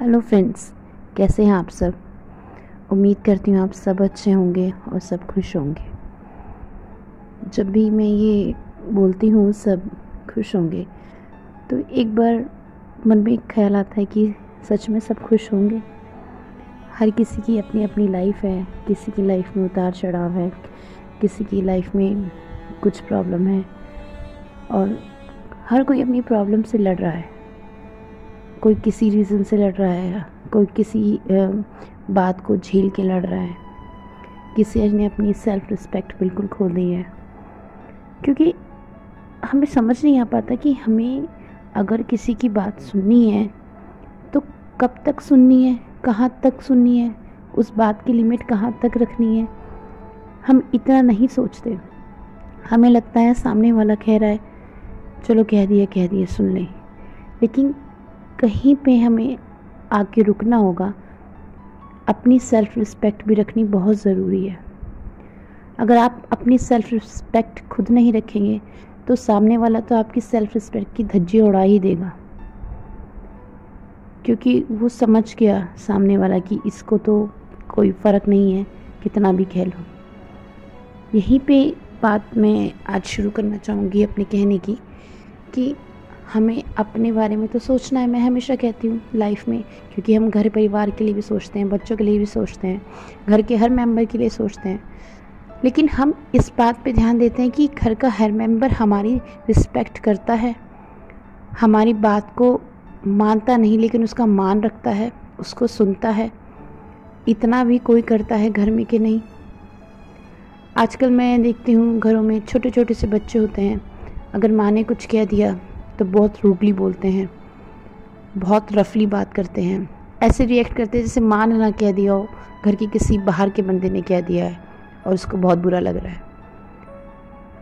Hello friends, कैसे हैं आप सब। उम्मीद करती हूँ आप सब अच्छे होंगे और सब खुश होंगे। जब भी मैं ये बोलती हूँ सब खुश होंगे, तो एक बार मन में एक ख्याल आता है कि सच में सब खुश होंगे। हर किसी की अपनी अपनी लाइफ है, किसी की लाइफ में उतार चढ़ाव है, किसी की लाइफ में कुछ प्रॉब्लम है और हर कोई अपनी प्रॉब्लम से लड़ रहा है। कोई किसी रीज़न से लड़ रहा है, कोई किसी बात को झेल के लड़ रहा है, किसी ने अपनी सेल्फ़ रिस्पेक्ट बिल्कुल खो दी है। क्योंकि हमें समझ नहीं आ पाता कि हमें अगर किसी की बात सुननी है तो कब तक सुननी है, कहाँ तक सुननी है, उस बात की लिमिट कहाँ तक रखनी है। हम इतना नहीं सोचते। हमें लगता है सामने वाला कह रहा है, चलो कह दिया सुन लें। लेकिन कहीं पे हमें आके रुकना होगा। अपनी सेल्फ़ रिस्पेक्ट भी रखनी बहुत ज़रूरी है। अगर आप अपनी सेल्फ़ रिस्पेक्ट खुद नहीं रखेंगे तो सामने वाला तो आपकी सेल्फ़ रिस्पेक्ट की धज्जी उड़ा ही देगा, क्योंकि वो समझ गया सामने वाला कि इसको तो कोई फ़र्क नहीं है कितना भी कह लो। यहीं पे बात मैं आज शुरू करना चाहूँगी अपने कहने की कि हमें अपने बारे में तो सोचना है। मैं हमेशा कहती हूँ लाइफ में, क्योंकि हम घर परिवार के लिए भी सोचते हैं, बच्चों के लिए भी सोचते हैं, घर के हर मेंबर के लिए सोचते हैं। लेकिन हम इस बात पे ध्यान देते हैं कि घर का हर मेंबर हमारी रिस्पेक्ट करता है, हमारी बात को मानता नहीं लेकिन उसका मान रखता है, उसको सुनता है। इतना भी कोई करता है घर में कि नहीं। आजकल मैं देखती हूँ घरों में छोटे छोटे से बच्चे होते हैं, अगर माँ ने कुछ कह दिया तो बहुत रूडली बोलते हैं, बहुत रफली बात करते हैं, ऐसे रिएक्ट करते हैं जैसे माँ ने ना कह दिया हो, घर की किसी बाहर के बंदे ने कह दिया है और उसको बहुत बुरा लग रहा है।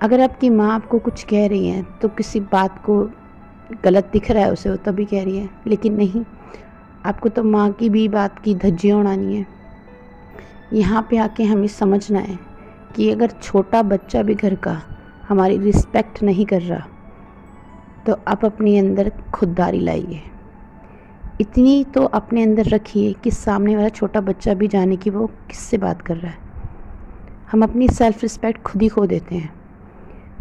अगर आपकी माँ आपको कुछ कह रही है तो किसी बात को गलत दिख रहा है उसे, वो तभी कह रही है, लेकिन नहीं, आपको तो माँ की भी बात की धज्जियाँ उड़ानी है। यहाँ पे आके हमें समझना है कि अगर छोटा बच्चा भी घर का हमारी रिस्पेक्ट नहीं कर रहा तो आप अपने अंदर खुददारी लाइए। इतनी तो अपने अंदर रखिए कि सामने वाला छोटा बच्चा भी जाने कि वो किससे बात कर रहा है। हम अपनी सेल्फ़ रिस्पेक्ट खुद ही खो देते हैं।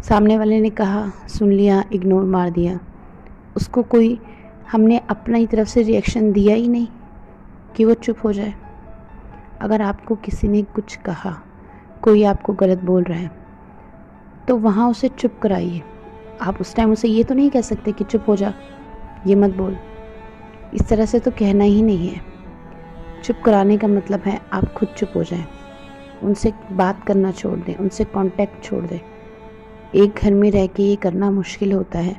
सामने वाले ने कहा, सुन लिया, इग्नोर मार दिया, उसको कोई हमने अपनी तरफ से रिएक्शन दिया ही नहीं कि वो चुप हो जाए। अगर आपको किसी ने कुछ कहा, कोई आपको गलत बोल रहा है, तो वहाँ उसे चुप कराइए। आप उस टाइम उसे ये तो नहीं कह सकते कि चुप हो जा, ये मत बोल, इस तरह से तो कहना ही नहीं है। चुप कराने का मतलब है आप खुद चुप हो जाएं, उनसे बात करना छोड़ दें, उनसे कांटेक्ट छोड़ दें। एक घर में रह के ये करना मुश्किल होता है,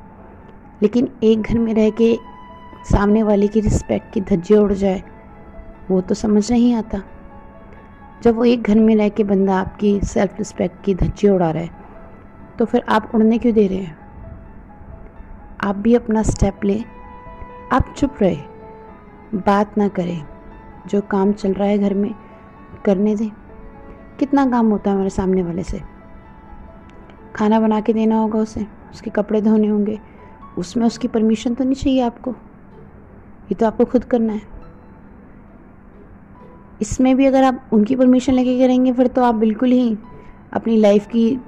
लेकिन एक घर में रह के सामने वाले की रिस्पेक्ट की धज्जी उड़ जाए वो तो समझ नहीं आता। जब वो एक घर में रह के बंदा आपकी सेल्फ़ रिस्पेक्ट की धज्जी उड़ा रहा है तो फिर आप उड़ने क्यों दे रहे हैं। आप भी अपना स्टेप लें। आप चुप रहे, बात ना करें, जो काम चल रहा है घर में करने दें। कितना काम होता है हमारे सामने वाले से, खाना बना के देना होगा उसे, उसके कपड़े धोने होंगे, उसमें उसकी परमिशन तो नहीं चाहिए आपको, ये तो आपको खुद करना है। इसमें भी अगर आप उनकी परमिशन लेके करेंगे फिर तो आप बिल्कुल ही अपनी लाइफ की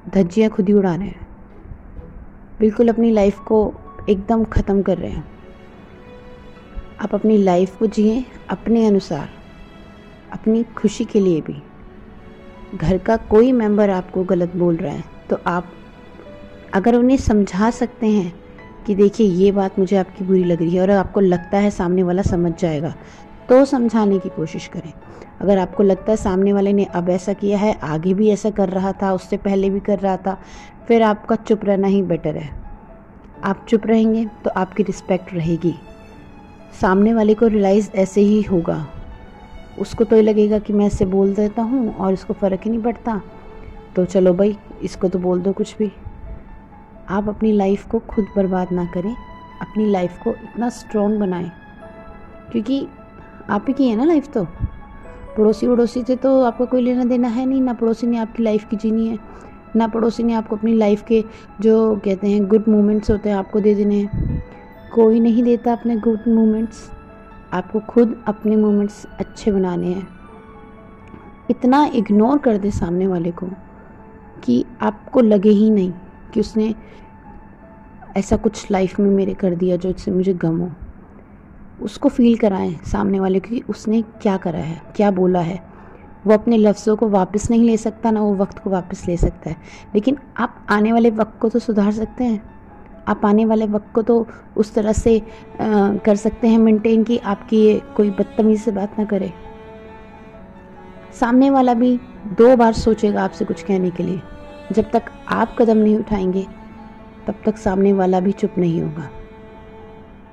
धज्जियाँ खुद ही उड़ा रहे हैं, बिल्कुल अपनी लाइफ को एकदम ख़त्म कर रहे हैं। आप अपनी लाइफ को जिए अपने अनुसार, अपनी खुशी के लिए भी। घर का कोई मेंबर आपको गलत बोल रहा है तो आप अगर उन्हें समझा सकते हैं कि देखिए ये बात मुझे आपकी बुरी लग रही है और आपको लगता है सामने वाला समझ जाएगा तो समझाने की कोशिश करें। अगर आपको लगता है सामने वाले ने अब ऐसा किया है, आगे भी ऐसा कर रहा था, उससे पहले भी कर रहा था, फिर आपका चुप रहना ही बेटर है। आप चुप रहेंगे तो आपकी रिस्पेक्ट रहेगी। सामने वाले को रियलाइज़ ऐसे ही होगा, उसको तो ये लगेगा कि मैं इससे बोल देता हूँ और इसको फ़र्क ही नहीं पड़ता, तो चलो भाई इसको तो बोल दो कुछ भी। आप अपनी लाइफ को खुद बर्बाद ना करें, अपनी लाइफ को इतना स्ट्रॉन्ग बनाएं, क्योंकि आप ही की है ना लाइफ। तो पड़ोसी वड़ोसी से तो आपका कोई लेना देना है नहीं, ना पड़ोसी ने आपकी लाइफ की जीनी है, ना पड़ोसी ने आपको अपनी लाइफ के जो कहते हैं गुड मोमेंट्स होते हैं आपको दे देने हैं। कोई नहीं देता अपने गुड मोमेंट्स, आपको खुद अपने मोमेंट्स अच्छे बनाने हैं। इतना इग्नोर कर दे सामने वाले को कि आपको लगे ही नहीं कि उसने ऐसा कुछ लाइफ में मेरे कर दिया जो इससे मुझे गम हो। उसको फील कराएं सामने वाले को कि उसने क्या करा है, क्या बोला है। वो अपने लफ्ज़ों को वापस नहीं ले सकता, ना वो वक्त को वापस ले सकता है, लेकिन आप आने वाले वक्त को तो सुधार सकते हैं। आप आने वाले वक्त को तो उस तरह से कर सकते हैं मेंटेन कि आपकी कोई बदतमीज़ी से बात ना करे। सामने वाला भी 2 बार सोचेगा आपसे कुछ कहने के लिए। जब तक आप कदम नहीं उठाएंगे तब तक सामने वाला भी चुप नहीं होगा।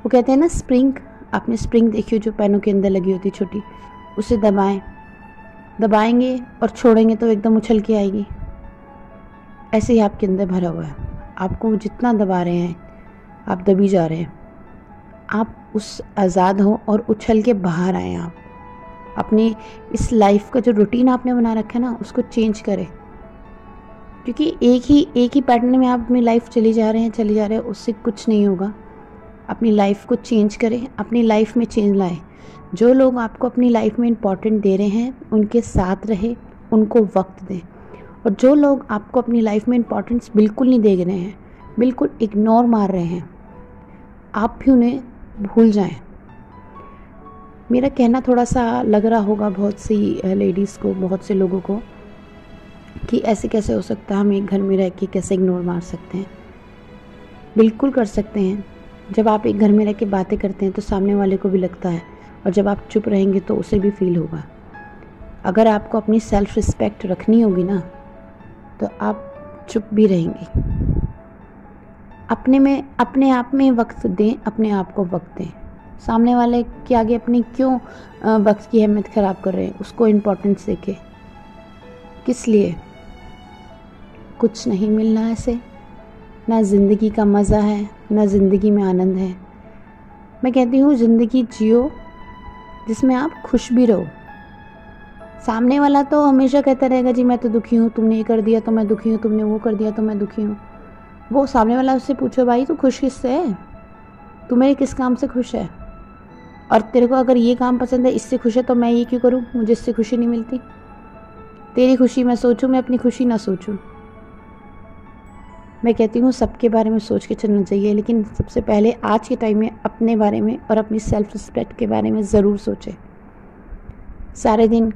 वो कहते हैं ना स्प्रिंग, आपने स्प्रिंग देखी हो जो पैनों के अंदर लगी होती छोटी, उसे दबाएंगे और छोड़ेंगे तो एकदम उछल के आएगी। ऐसे ही आपके अंदर भरा हुआ है, आपको जितना दबा रहे हैं आप दबी जा रहे हैं। आप उस आज़ाद हो और उछल के बाहर आए। आप अपनी इस लाइफ का जो रूटीन आपने बना रखा है ना, उसको चेंज करें, क्योंकि एक ही पैटर्न में आप अपनी लाइफ चली जा रहे हैं, उससे कुछ नहीं होगा। अपनी लाइफ को चेंज करें, अपनी लाइफ में चेंज लाएं। जो लोग आपको अपनी लाइफ में इम्पोर्टेंट दे रहे हैं उनके साथ रहे, उनको वक्त दें। और जो लोग आपको अपनी लाइफ में इम्पोर्टेंस बिल्कुल नहीं दे रहे हैं, बिल्कुल इग्नोर मार रहे हैं, आप भी उन्हें भूल जाएं। मेरा कहना थोड़ा सा लग रहा होगा बहुत सी लेडीज़ को, बहुत से लोगों को, कि ऐसे कैसे हो सकता है, हम एक घर में रह के कैसे इग्नोर मार सकते हैं। बिल्कुल कर सकते हैं। जब आप एक घर में रह के बातें करते हैं तो सामने वाले को भी लगता है, और जब आप चुप रहेंगे तो उसे भी फील होगा। अगर आपको अपनी सेल्फ रिस्पेक्ट रखनी होगी ना, तो आप चुप भी रहेंगी। अपने आप में वक्त दें, अपने आप को वक्त दें। सामने वाले के आगे अपनी क्यों वक्त की अहमियत ख़राब कर रहे हैं, उसको इम्पोर्टेंस देके। किस लिए? कुछ नहीं मिलना ऐसे, ना ज़िंदगी का मज़ा है, ना ज़िंदगी में आनंद है। मैं कहती हूँ ज़िंदगी जियो जिसमें आप खुश भी रहो। सामने वाला तो हमेशा कहता रहेगा जी मैं तो दुखी हूँ, तुमने ये कर दिया तो मैं दुखी हूँ, तुमने वो कर दिया तो मैं दुखी हूँ। वो सामने वाला उससे पूछो भाई तू खुश किससे है, तू मेरे किस काम से खुश है, और तेरे को अगर ये काम पसंद है, इससे खुश है, तो मैं ये क्यों करूँ, मुझे इससे खुशी नहीं मिलती। तेरी खुशी मैं सोचूं, मैं अपनी खुशी ना सोचूं। मैं कहती हूँ सबके बारे में सोच के चलना चाहिए, लेकिन सबसे पहले आज के टाइम में अपने बारे में और अपनी सेल्फ रिस्पेक्ट के बारे में ज़रूर सोचें। सारे दिन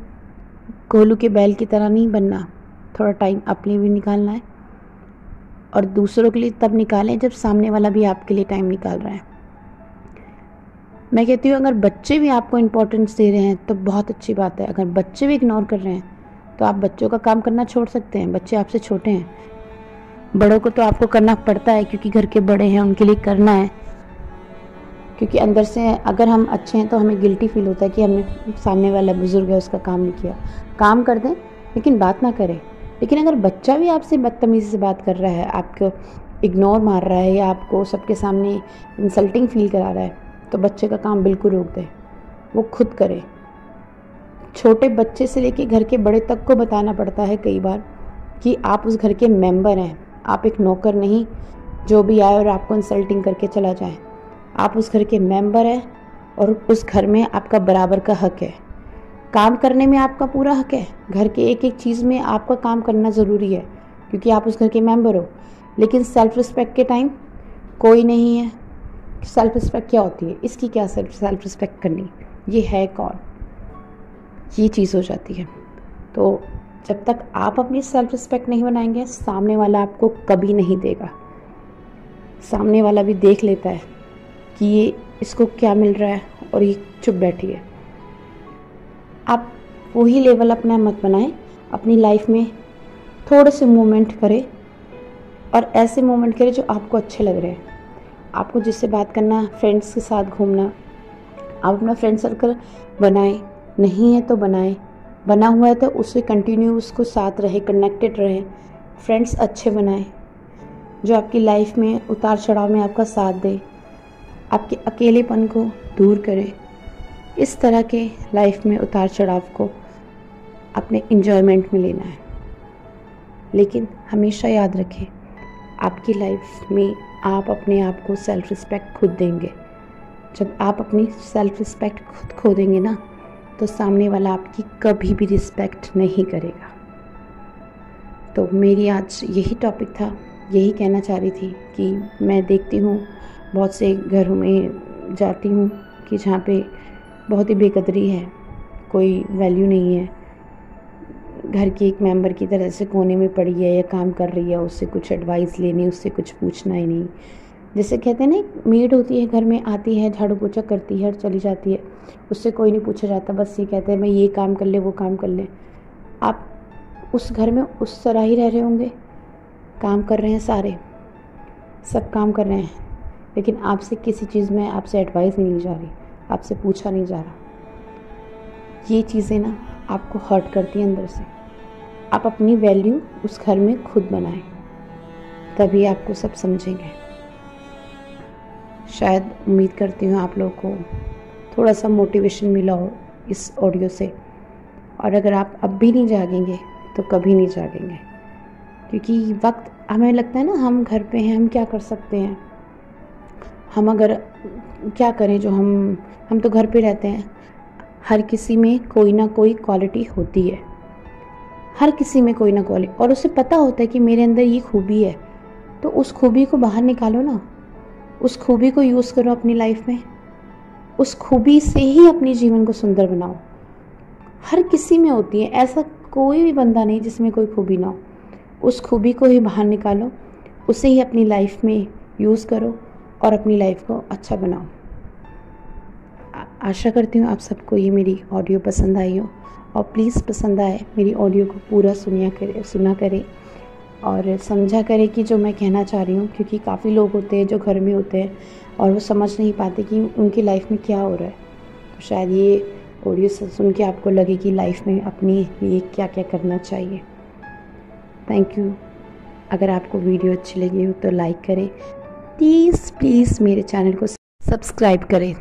कोलू के बैल की तरह नहीं बनना, थोड़ा टाइम अपने लिए भी निकालना है, और दूसरों के लिए तब निकालें जब सामने वाला भी आपके लिए टाइम निकाल रहा है। मैं कहती हूँ अगर बच्चे भी आपको इम्पोर्टेंस दे रहे हैं तो बहुत अच्छी बात है। अगर बच्चे भी इग्नोर कर रहे हैं तो आप बच्चों का काम करना छोड़ सकते हैं। बच्चे आपसे छोटे हैं, बड़ों को तो आपको करना पड़ता है क्योंकि घर के बड़े हैं, उनके लिए करना है। क्योंकि अंदर से अगर हम अच्छे हैं तो हमें गिल्टी फील होता है कि हमने सामने वाला बुजुर्ग है उसका काम नहीं किया। काम कर दें लेकिन बात ना करें। लेकिन अगर बच्चा भी आपसे बदतमीज़ी से बात कर रहा है, आपको इग्नोर मार रहा है या आपको सबके सामने इंसल्टिंग फील करा रहा है, तो बच्चे का काम बिल्कुल रोक दें, वो खुद करे। छोटे बच्चे से लेके घर के बड़े तक को बताना पड़ता है कई बार कि आप उस घर के मेंबर हैं, आप एक नौकर नहीं जो भी आए और आपको इंसल्टिंग करके चला जाए। आप उस घर के मेंबर हैं और उस घर में आपका बराबर का हक है। काम करने में आपका पूरा हक है, घर के एक एक चीज़ में आपका काम करना ज़रूरी है क्योंकि आप उस घर के मेंबर हो। लेकिन सेल्फ रिस्पेक्ट के टाइम कोई नहीं है। सेल्फ रिस्पेक्ट क्या होती है, इसकी क्या सेल्फ रिस्पेक्ट करनी, ये है कौन, ये चीज़ हो जाती है। तो जब तक आप अपनी सेल्फ रिस्पेक्ट नहीं बनाएंगे, सामने वाला आपको कभी नहीं देगा। सामने वाला भी देख लेता है कि ये इसको क्या मिल रहा है और ये चुप बैठी है। आप वही लेवल अपना मत बनाएं। अपनी लाइफ में थोड़े से मूवमेंट करें और ऐसे मूवमेंट करें जो आपको अच्छे लग रहे हैं। आपको जिससे बात करना, फ्रेंड्स के साथ घूमना, आप अपना फ्रेंड सर्कल बनाएं, नहीं है तो बनाएं, बना हुआ है तो उससे कंटिन्यू उसको साथ रहे, कनेक्टेड रहे। फ्रेंड्स अच्छे बनाएं जो आपकी लाइफ में उतार चढ़ाव में आपका साथ दे, आपके अकेलेपन को दूर करे। इस तरह के लाइफ में उतार चढ़ाव को अपने एंजॉयमेंट में लेना है। लेकिन हमेशा याद रखें, आपकी लाइफ में आप अपने आप को सेल्फ रिस्पेक्ट खुद देंगे। जब आप अपनी सेल्फ रिस्पेक्ट खुद खो देंगे ना, तो सामने वाला आपकी कभी भी रिस्पेक्ट नहीं करेगा। तो मेरी आज यही टॉपिक था, यही कहना चाह रही थी कि मैं देखती हूँ बहुत से घरों में जाती हूँ कि जहाँ पे बहुत ही बेकदरी है, कोई वैल्यू नहीं है, घर की एक मेंबर की तरह से कोने में पड़ी है या काम कर रही है, उससे कुछ एडवाइस लेनी, उससे कुछ पूछना ही नहीं। जैसे कहते हैं ना, मेड होती है घर में, आती है, झाड़ू पोछा करती है और चली जाती है, उससे कोई नहीं पूछा जाता, बस ये कहते हैं मैं ये काम कर ले, वो काम कर ले। आप उस घर में उस तरह ही रह रहे होंगे, काम कर रहे हैं, सारे सब काम कर रहे हैं, लेकिन आपसे किसी चीज़ में आपसे एडवाइस नहीं ली जा रही, आपसे पूछा नहीं जा रहा। ये चीज़ें ना आपको हर्ट करती हैं अंदर से। आप अपनी वैल्यू उस घर में खुद बनाएं, तभी आपको सब समझेंगे। शायद उम्मीद करती हूँ आप लोगों को थोड़ा सा मोटिवेशन मिला हो इस ऑडियो से, और अगर आप अब भी नहीं जागेंगे तो कभी नहीं जागेंगे, क्योंकि वक्त, हमें लगता है ना हम घर पे हैं, हम क्या कर सकते हैं, हम अगर क्या करें, जो हम तो घर पे रहते हैं। हर किसी में कोई ना कोई क्वालिटी होती है, हर किसी में कोई ना क्वालिटी, और उसे पता होता है कि मेरे अंदर ये खूबी है, तो उस खूबी को बाहर निकालो ना, उस खूबी को यूज़ करो अपनी लाइफ में, उस खूबी से ही अपने जीवन को सुंदर बनाओ। हर किसी में होती है, ऐसा कोई भी बंदा नहीं जिसमें कोई खूबी ना हो। उस खूबी को ही बाहर निकालो, उसे ही अपनी लाइफ में यूज़ करो और अपनी लाइफ को अच्छा बनाओ। आशा करती हूँ आप सबको ये मेरी ऑडियो पसंद आई हो, और प्लीज़ पसंद आए मेरी ऑडियो को पूरा सुना करें और समझा करें कि जो मैं कहना चाह रही हूँ, क्योंकि काफ़ी लोग होते हैं जो घर में होते हैं और वो समझ नहीं पाते कि उनकी लाइफ में क्या हो रहा है। तो शायद ये ऑडियो सुन के आपको लगे कि लाइफ में अपनी लिए क्या क्या करना चाहिए। Thank you. अगर आपको वीडियो अच्छी लगी हो तो लाइक करें, प्लीज़ मेरे चैनल को सब्सक्राइब करें।